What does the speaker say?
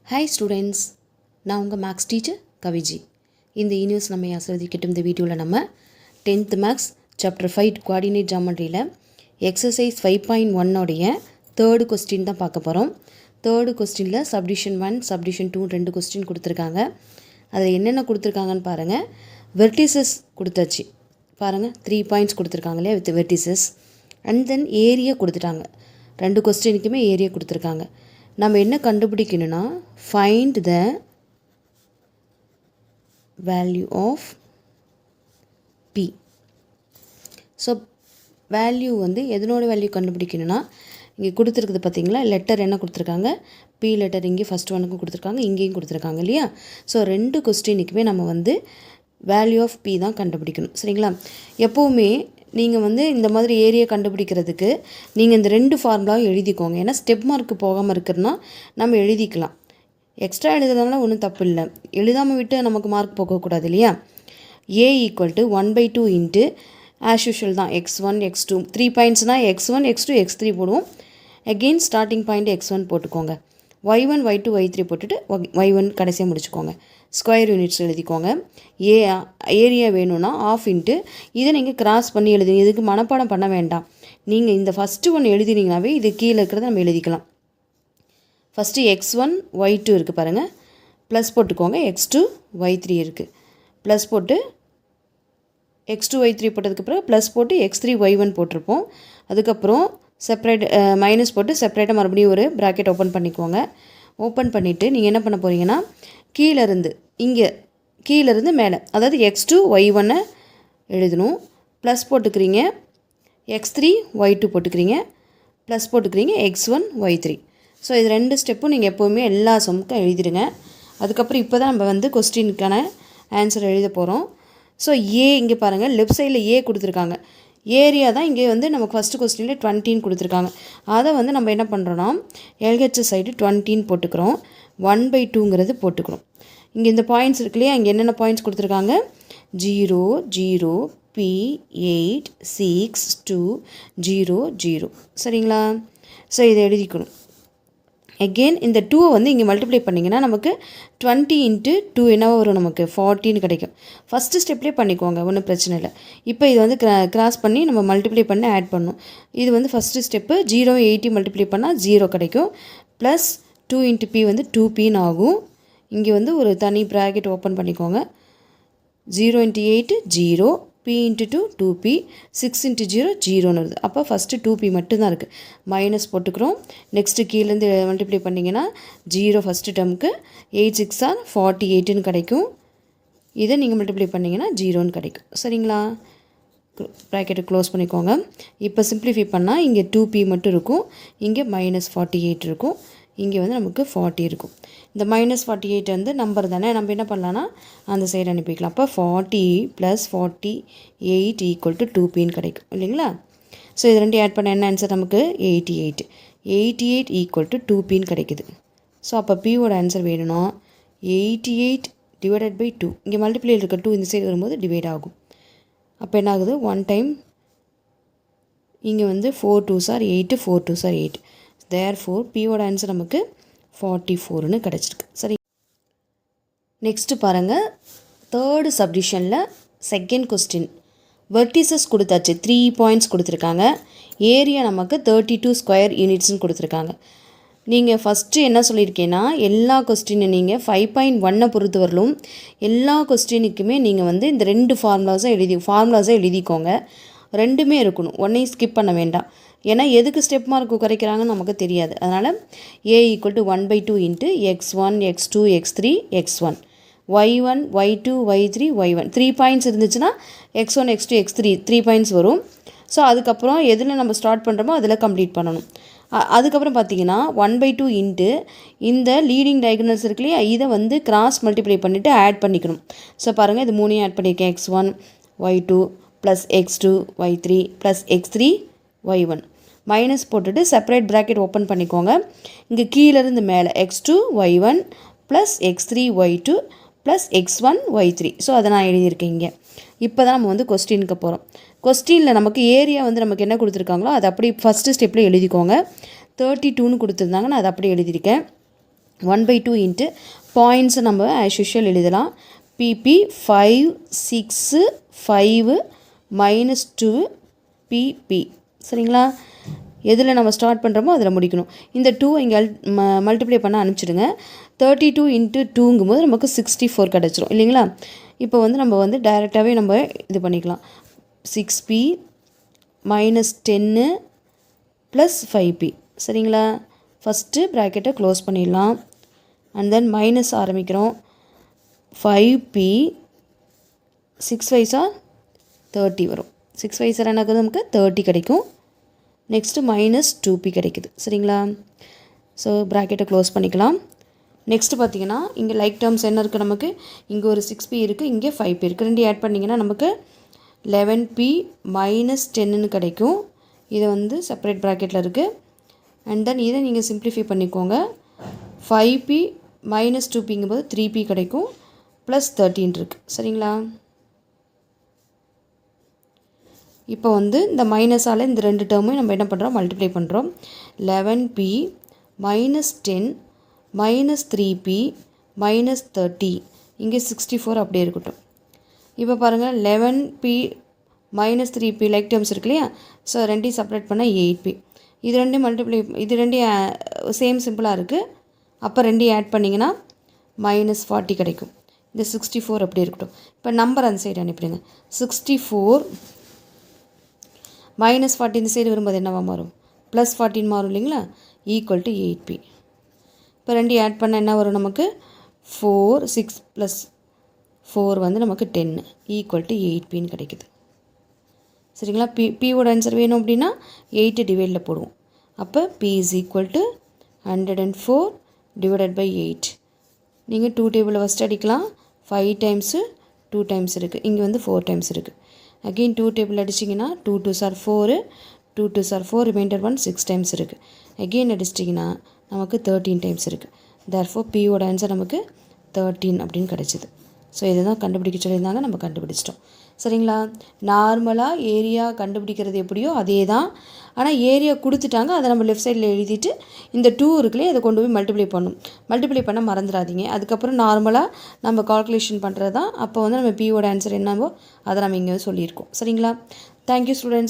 Hi students, நான் உங்கள் maths teacher கவிஜி. இந்த யூனிவர்ஸ் நம்ம ஆசிர்வதிக்கட்டும். இந்த வீடியோவில் நம்ம 10th மேக்ஸ் சாப்டர் 5 கோஆர்டினேட் ஜாமெட்ரியில் எக்ஸசைஸ் 5.1 உடைய தேர்டு கொஸ்டின் தான் பார்க்க போகிறோம். தேர்டு கொஸ்டினில் சப்டிஷன் 1 சப்டிஷன் 2 2 கொஸ்டின் கொடுத்துருக்காங்க. அதில் என்னென்ன கொடுத்துருக்காங்கன்னு பாருங்கள். வெர்டிசஸ் கொடுத்தாச்சு பாருங்கள், 3 பாயிண்ட்ஸ் கொடுத்துருக்காங்க இல்லையா with vertices. And then area கொடுத்துட்டாங்க. 2 கொஸ்டினுக்குமே ஏரியா கொடுத்துருக்காங்க. நம்ம என்ன கண்டுபிடிக்கணும்னா find the value of B. So value வந்து எதனோட வேல்யூ கண்டுபிடிக்கணும்னா இங்கே கொடுத்துருக்குது பார்த்தீங்களா, லெட்டர் என்ன கொடுத்துருக்காங்க, பி லெட்டர் இங்கே ஃபஸ்ட் ஒனுக்கும் கொடுத்துருக்காங்க, இங்கேயும் கொடுத்துருக்காங்க இல்லையா. ஸோ 2 கொஸ்டினுக்குமே நம்ம வந்து வேல்யூ ஆஃப் பி தான் கண்டுபிடிக்கணும். சரிங்களா. எப்போவுமே நீங்கள் வந்து இந்த மாதிரி ஏரியா கண்டுபிடிக்கிறதுக்கு நீங்கள் இந்த 2 ஃபார்முலாவும் எழுதிக்கோங்க. ஏன்னா ஸ்டெப் மார்க்கு போகாமல் இருக்கிறதுனா நம்ம எழுதிக்கலாம். எக்ஸ்ட்ரா எழுதுறதுனால ஒன்றும் தப்பு இல்லை, எழுதாமல் விட்டு நமக்கு மார்க் போகக்கூடாது இல்லையா. A equal to 1/2 into as usual தான் x1 x2 3 பாயிண்ட்ஸ்னால் x1 x2 x3 போடுவோம். அகெயின் ஸ்டார்டிங் பாயிண்ட் x1 போட்டுக்கோங்க. y1 y2 y3 போட்டுட்டு y1 கடைசியாக முடிச்சுக்கோங்க. ஸ்கொயர் யூனிட்ஸ் எழுதிக்கோங்க. ஏரியா வேணும்னா ஆஃப் இன்ட்டு இதை நீங்கள் கிராஸ் பண்ணி எழுதுங்க. இதுக்கு மனப்பாடம் பண்ண வேண்டாம். நீங்கள் இந்த ஃபஸ்ட்டு ஒன்று எழுதினீங்கனாவே இது கீழே இருக்கிறத நம்ம எழுதிக்கலாம். ஃபஸ்ட்டு x1 y2 இருக்குது பாருங்கள், ப்ளஸ் போட்டுக்கோங்க. x2 y3 இருக்குது, ப்ளஸ் போட்டு x2 y3 போட்டதுக்கு பிறகு ப்ளஸ் போட்டு x3 y1 போட்டிருப்போம். அதுக்கப்புறம் செப்பரேட் மைனஸ் போட்டு செப்பரேட்டாக மறுபடியும் ஒரு ப்ராக்கெட் ஓப்பன் பண்ணிக்கோங்க. ஓப்பன் பண்ணிவிட்டு நீங்கள் என்ன பண்ண போகிறீங்கன்னா கீழேருந்து இங்கே கீழேருந்து மேலே, அதாவது x2 y1 எழுதணும். ப்ளஸ் போட்டுக்கிறீங்க, x3 y2 போட்டுக்கிறீங்க, ப்ளஸ் போட்டுக்கிறீங்க x1 y3. ஸோ இது 2 ஸ்டெப்பும் நீங்கள் எப்போவுமே எல்லா சம்முக்கும் எழுதிடுங்க. அதுக்கப்புறம் இப்போ தான் நம்ம வந்து கொஸ்டினுக்கான ஆன்சர் எழுத போகிறோம். ஸோ ஏ இங்கே பாருங்கள், லெஃப்ட் சைடில் ஏ கொடுத்துருக்காங்க. ஏரியா தான் இங்கே வந்து நமக்கு ஃபஸ்ட்டு கொஸ்டினில் 20 கொடுத்துருக்காங்க. அதை வந்து நம்ம என்ன பண்ணுறோன்னா எல்ஹெச் சைடு 20 போட்டுக்கிறோம். 1/2ங்கிறது போட்டுக்கிறோம். இங்கே இந்த பாயிண்ட்ஸ் இருக்கு இல்லையா, இங்கே என்னென்ன பாயிண்ட்ஸ் கொடுத்துருக்காங்க, 0 0 P 8 6 2 0 0. சரிங்களா. ஸோ இதை எழுதிக்கணும். அகெயின் இந்த 2 வந்து இங்கே மல்டிப்ளை பண்ணிங்கன்னா நமக்கு 20 இன்ட்டு 2 என்னவோ வரும், நமக்கு 40 கிடைக்கும். ஃபஸ்ட்டு ஸ்டெப்லேயே பண்ணிக்கோங்க, ஒன்றும் பிரச்சனை இல்லை. இப்போ இது வந்து கிராஸ் பண்ணி நம்ம மல்டிப்ளை பண்ணி ஆட் பண்ணணும். இது வந்து ஃபஸ்ட்டு ஸ்டெப்பு. 0 80 மல்டிப்ளை பண்ணால் 0 கிடைக்கும். ப்ளஸ் 2 இன்ட்டு பி வந்து 2Pன்னு ஆகும். இங்கே வந்து ஒரு தனி ப்ராக்கெட் ஓப்பன் பண்ணிக்கோங்க. 0 into 8 0, P into 2 2P, 6 into 0 0ன்னு வருது. அப்போ ஃபஸ்ட்டு 2P மட்டும்தான் இருக்குது. மைனஸ் போட்டுக்கிறோம். நெக்ஸ்ட்டு கீழேருந்து மல்டிப்ளை பண்ணிங்கன்னா 0 ஃபஸ்ட்டு டேர்முக்கு 8 6 ஆர் 48ன்னு கிடைக்கும். இதை நீங்கள் மல்டிப்ளை பண்ணிங்கன்னா 0ன்னு கிடைக்கும். சரிங்களா. ப்ராக்கெட்டை க்ளோஸ் பண்ணிக்கோங்க. இப்போ சிம்ப்ளிஃபை பண்ணால் இங்கே 2P மட்டும் இருக்கும், இங்கே -48 இருக்கும், இங்கே வந்து நமக்கு 40 இருக்கும். இந்த -48 வந்து நம்பர் தானே, நம்ம என்ன பண்ணலான்னா அந்த சைடு அனுப்பிக்கலாம். அப்போ 40 + 48 = 2Pன்னு கிடைக்கும் இல்லைங்களா. ஸோ இது 2 ஆட் பண்ண என்ன ஆன்சர் நமக்கு 88. 88 = 2Pன்னு கிடைக்குது. ஸோ அப்போ Pயோட ஆன்சர் வேணும்னா 88 / 2. இங்கே மல்டிப்ளையில் இருக்க 2 இந்த சைடு வரும்போது டிவைட் ஆகும். அப்போ என்ன ஆகுது, 1 டைம் இங்கே வந்து 4 2s are 8 4 2s are 8. Therefore பியோட ஆன்சர் நமக்கு 44ன்னு கிடச்சிருக்கு. சரி. நெக்ஸ்ட்டு பாருங்கள், தேர்டு சப்டிஷனில் செகண்ட் கொஸ்டின். வெர்டிசஸ் கொடுத்தாச்சு, 3 பாயிண்ட்ஸ் கொடுத்துருக்காங்க. ஏரியா நமக்கு 32 ஸ்கொயர் யூனிட்ஸ்னு கொடுத்துருக்காங்க. நீங்கள் ஃபஸ்ட்டு என்ன சொல்லியிருக்கேன்னா எல்லா கொஸ்டினும் நீங்கள் 5.1 பொறுத்த வரலும் எல்லா கொஸ்டினுக்குமே நீங்கள் வந்து இந்த 2 ஃபார்முலாஸை எழுதிக்கோங்க. 2மே இருக்கணும், ஒன்றையும் ஸ்கிப் பண்ண வேண்டாம். ஏன்னா எதுக்கு ஸ்டெப் மார்க்கு குறைக்கிறாங்கன்னு நமக்கு தெரியாது. அதனால் A = 1/2 into x1 x2 x3 x1, y1 y2 y3 y1. 3 points இருந்துச்சுன்னா x1 x2 x3 3 பாயிண்ட்ஸ் வரும். ஸோ அதுக்கப்புறம் எதில் நம்ம ஸ்டார்ட் பண்ணுறோமோ அதில் கம்ப்ளீட் பண்ணணும். அதுக்கப்புறம் பார்த்தீங்கன்னா 1/2 இன்ட்டு இந்த லீடிங் டயகனல்ஸ் இருக்கு இல்லையா, இதை வந்து கிராஸ் மல்டிப்ளை பண்ணிவிட்டு ஆட் பண்ணிக்கணும். ஸோ பாருங்கள், இது 3 ஆட் பண்ணியிருக்கேன். x1 y2 + x2 y3 + x3 y1. Minus போட்டுட்டு செப்பரேட் ப்ராக்கெட் ஓப்பன் பண்ணிக்கோங்க. இங்கே கீழேருந்து மேலே x2 y1 + x3 y2 + x1 y3. So அதை நான் எழுதியிருக்கேன் இங்கே. இப்போ தான் நம்ம வந்து கொஸ்டினுக்கு போகிறோம். கொஸ்டினில் நமக்கு ஏரியா வந்து நமக்கு என்ன கொடுத்துருக்காங்களோ அதை அப்படி ஃபஸ்ட்டு ஸ்டெப்பில் எழுதிக்கோங்க. 32ன்னு கொடுத்துருந்தாங்க, நான் அதை அப்படியே எழுதியிருக்கேன். 1/2 இன்ட்டு பாயிண்ட்ஸை நம்ம ஆஸ் யூஷுவல் எழுதலாம். PP 5 6 5 -2 PP. சரிங்களா? எதில் நம்ம ஸ்டார்ட் பண்ணுறோமோ அதில் முடிக்கணும். இந்த 2 இங்கே மல்டிப்ளை பண்ண அனுப்பிச்சிடுங்க. 32 இன்ட்டு 2ங்கும்போது நமக்கு 64 கிடச்சிரும் இல்லைங்களா? இப்போ வந்து நம்ம வந்து டைரெக்டாகவே நம்ம இது பண்ணிக்கலாம். 6p -10 plus 5p. சரிங்களா? ஃபஸ்ட்டு ப்ராக்கெட்டை க்ளோஸ் பண்ணிடலாம். அண்ட் தென் மைனஸ் ஆரம்பிக்கிறோம். 5p 6 5 30 வரும். 6 5 எனக்கு நமக்கு 30 கிடைக்கும். நெக்ஸ்ட்டு -2p கிடைக்குது. சரிங்களா? ஸோ ப்ராக்கெட்டை க்ளோஸ் பண்ணிக்கலாம். நெக்ஸ்ட்டு பார்த்தீங்கன்னா இங்கே லைக் டேர்ம்ஸ் என்ன இருக்குது நமக்கு? இங்கே ஒரு 6p இருக்குது, இங்கே 5p இருக்குது. ரெண்டு ஆட் பண்ணிங்கன்னா நமக்கு 11p -10ன்னு கிடைக்கும். இதை வந்து செப்பரேட் ப்ராக்கெட்டில் இருக்குது. அண்ட் தென் இதை நீங்கள் சிம்ப்ளிஃபை பண்ணிக்கோங்க. 5p -2pங்கும்போது 3p கிடைக்கும், ப்ளஸ் 13 இருக்குது. சரிங்களா? இப்போ வந்து இந்த மைனஸால் இந்த ரெண்டு டேர்மையும் நம்ம என்ன பண்ணுறோம்? மல்டிப்ளை பண்ணுறோம். 11p -10 -3p -30. இங்கே 64 அப்படியே இருக்கட்டும். இப்போ பாருங்கள் 11p -3p லைக் டேர்ம்ஸ் இருக்கு இல்லையா? ஸோ ரெண்டையும் செப்பரேட் பண்ணால் 8p. இது ரெண்டையும் மல்டிப்ளை, இது ரெண்டையும் சேம் சிம்பிளாக இருக்குது. அப்போ ரெண்டையும் ஆட் பண்ணிங்கன்னா -40 கிடைக்கும். இந்த 64 அப்படி இருக்கட்டும். இப்போ நம்பர் அந்த சைடு அனுப்பிடுங்க. 64 -40 இந்த சைடு வரும்போது என்னவா மாறும்? +14 மாறும் இல்லைங்களா? Equal to 8p. இப்போ ரெண்டையும் ஆட் பண்ணால் என்ன வரும் நமக்கு? 4 6 + 4 வந்து நமக்கு 10 ஈக்குவல் டு 8pன்னு கிடைக்குது. சரிங்களா? பியோட ஆன்சர் வேணும் அப்படின்னா 8 டிவைடில் போடுவோம். அப்போ p is equal to 104 divided by 8. நீங்கள் 2 டேபிளில் ஃபஸ்ட் அடிக்கலாம். 5 டைம்ஸு 2 டைம்ஸ் இருக்குது, இங்கே வந்து 4 டைம்ஸ் இருக்குது. அகெயின் 2 டேபிள் அடிச்சிங்கன்னா 2 2s are 4, 2 2s are 4, reminder 1 6 times இருக்குது. அகெயின் அடிச்சிட்டிங்கன்னா நமக்கு 13 டைம்ஸ் இருக்குது. தேர்ஃபோர் பியோட ஆன்சர் நமக்கு 13 அப்படின்னு கிடச்சிது. ஸோ இதை தான் கண்டுபிடிக்க சொல்லியிருந்தாங்க, நம்ம கண்டுபிடிச்சிட்டோம். சரிங்களா? நார்மலாக ஏரியா கண்டுபிடிக்கிறது எப்படியோ அதே தான். ஆனால் ஏரியா கொடுத்துட்டாங்க, அதை நம்ம லெஃப்ட் சைடில் எழுதிட்டு இந்த 2 இருக்குல்லையே அதை கொண்டு போய் மல்டிப்ளை பண்ணணும். மல்டிப்ளை பண்ண மறந்துடாதீங்க. அதுக்கப்புறம் நார்மலாக நம்ம கால்குலேஷன் பண்ணுறது தான். அப்போ வந்து நம்ம பியோட ஆன்சர் என்னவோ அதை நம்ம இங்கே சொல்லியிருக்கோம். சரிங்களா? Thank you students.